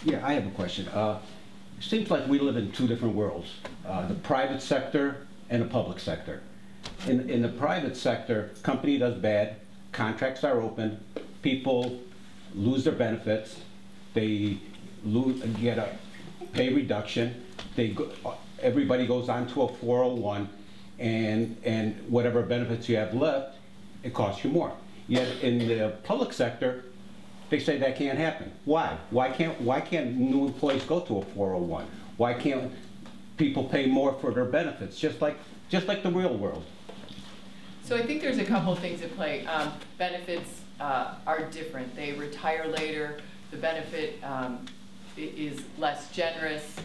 Yeah, I have a question. It seems like we live in two different worlds, the private sector and the public sector. In the private sector, company does bad, contracts are open, people lose their benefits, they get a pay reduction, everybody goes on to a 401, and whatever benefits you have left, it costs you more. Yet in the public sector, they say that can't happen. Why? Why can't new employees go to a 401? Why can't people pay more for their benefits, just like the real world? So I think there's a couple things at play. Benefits are different. They retire later. The benefit is less generous.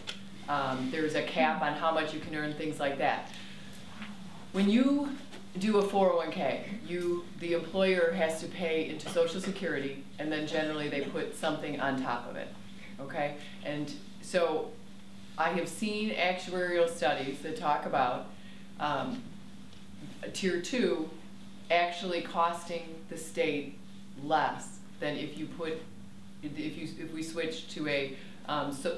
There's a cap on how much you can earn, things like that. When you do a 401k, the employer has to pay into Social Security, and then generally they put something on top of it, okay? And so I have seen actuarial studies that talk about Tier 2 actually costing the state less than if we switch to a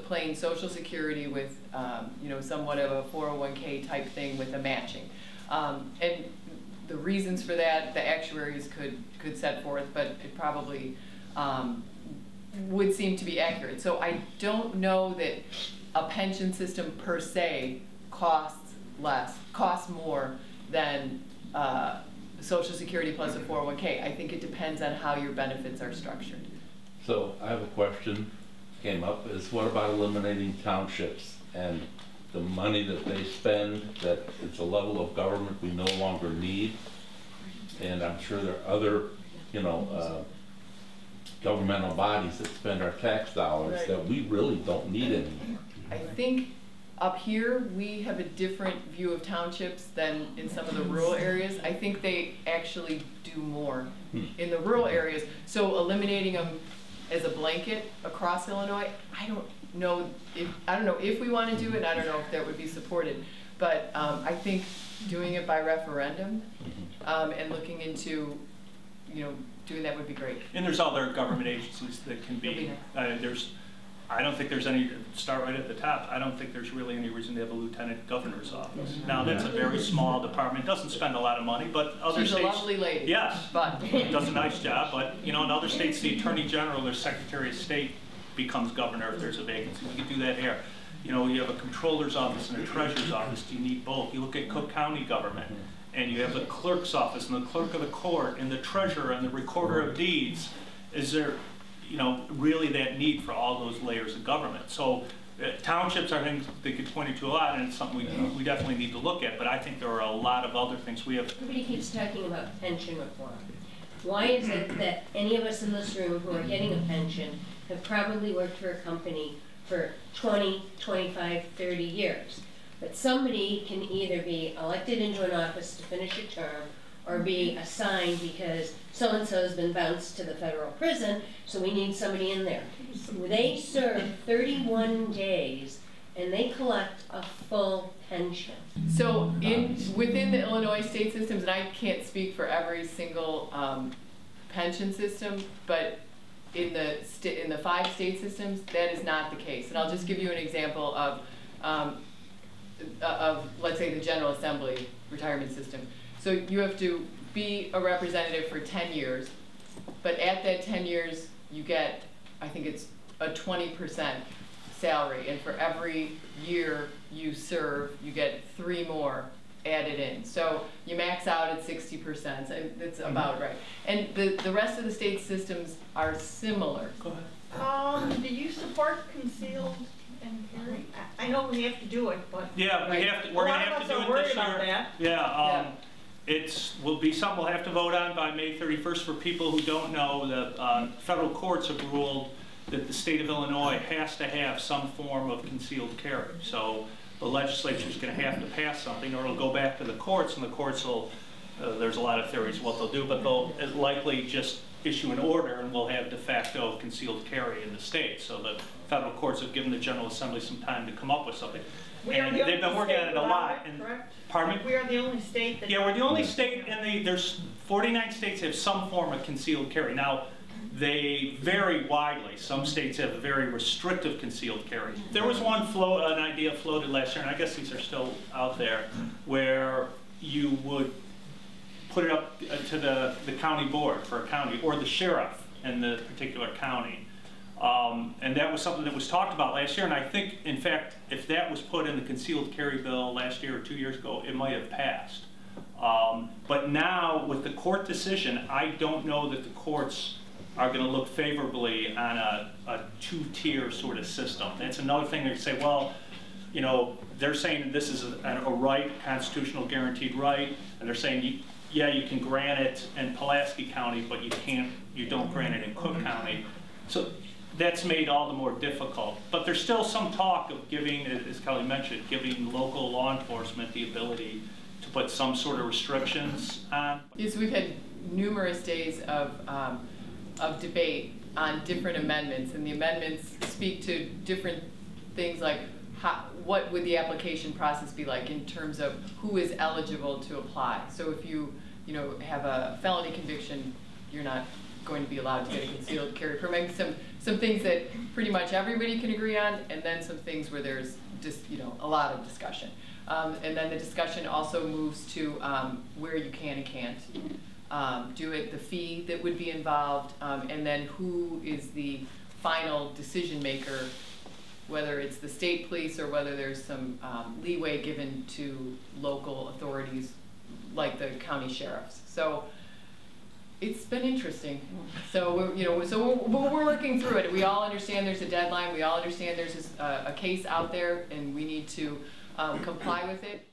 plain Social Security with somewhat of a 401k type thing with a matching. And the reasons for that, the actuaries could set forth, but it probably would seem to be accurate. So I don't know that a pension system per se costs more than Social Security plus a 401k. I think it depends on how your benefits are structured. So I have a question came up, is what about eliminating townships and the money that they spend, that it's a level of government we no longer need? And I'm sure there are other, governmental bodies that spend our tax dollars that we really don't need anymore. I think up here we have a different view of townships than in some of the rural areas. I think they actually do more in the rural areas. So eliminating them as a blanket across Illinois, I don't know if we want to do it, and I don't know if that would be supported. But I think doing it by referendum and looking into, doing that would be great. And there's other government agencies that can be. I don't think there's any. Start right at the top. I don't think there's really any reason to have a lieutenant governor's office. Now that's a very small department. Doesn't spend a lot of money, but other states. She's a lovely lady. Yes, but does a nice job. But in other states, the attorney general or secretary of state becomes governor if there's a vacancy. We can do that here. You have a controller's office and a treasurer's office. Do you need both? You look at Cook County government, and you have the clerk's office and the clerk of the court and the treasurer and the recorder of deeds. Is there, really that need for all those layers of government? So townships are things they could point to a lot, and it's something we definitely need to look at. But I think there are a lot of other things we have. Everybody keeps talking about pension reform. Why is it that any of us in this room who are getting a pension have probably worked for a company for 20, 25, 30 years? But somebody can either be elected into an office to finish a term or be assigned because so-and-so has been bounced to the federal prison, so we need somebody in there. They serve 31 days and they collect a full pension. So within the Illinois state systems, and I can't speak for every single pension system, but in the 5 state systems, that is not the case. And I'll just give you an example of let's say the General Assembly retirement system. So you have to be a representative for 10 years, but at that 10 years you get, I think it's a 20% salary, and for every year you serve you get 3 more added in. So you max out at 60%, and that's about right. And the rest of the state systems are similar. Go ahead. Do you support concealed and carry? I know we have to do it, but yeah, we have to. We're going to have to do it this year. Yeah. Will be something we'll have to vote on by May 31st. For people who don't know, the federal courts have ruled that the state of Illinois has to have some form of concealed carry. So the legislature is going to have to pass something, or it'll go back to the courts, and the courts will, there's a lot of theories of what they'll do, but they'll likely just issue an order, and we'll have de facto concealed carry in the state. So the federal courts have given the General Assembly some time to come up with something. And they've been working on it a lot. Correct? Pardon me? We are the only state that... Yeah, we're the only state, and there's 49 states have some form of concealed carry. Now, they vary widely. Some states have a very restrictive concealed carry. There was an idea floated last year, and I guess these are still out there, where you would put it up to the county board for a county, or the sheriff in the particular county. And that was something that was talked about last year, and I think, in fact, if that was put in the concealed carry bill last year or 2 years ago, it might have passed. But now, with the court decision, I don't know that the courts are going to look favorably on a two-tier sort of system. That's another thing they say, well, you know, they're saying this is a right, constitutional guaranteed right, and they're saying, yeah, you can grant it in Pulaski County, but you don't grant it in Cook County. So that's made all the more difficult. But there's still some talk of giving, as Kelly mentioned, giving local law enforcement the ability to put some sort of restrictions on. Yes, we've had numerous days of debate on different amendments, and the amendments speak to different things like what would the application process be like in terms of who is eligible to apply. So if you have a felony conviction, you're not going to be allowed to get a concealed carry permit. Some things that pretty much everybody can agree on, and then some things where there's just a lot of discussion. And then the discussion also moves to where you can and can't do it, the fee that would be involved, and then who is the final decision maker, whether it's the state police or whether there's some leeway given to local authorities like the county sheriffs. So it's been interesting. So we're working through it. We all understand there's a deadline. We all understand there's a case out there, and we need to comply with it.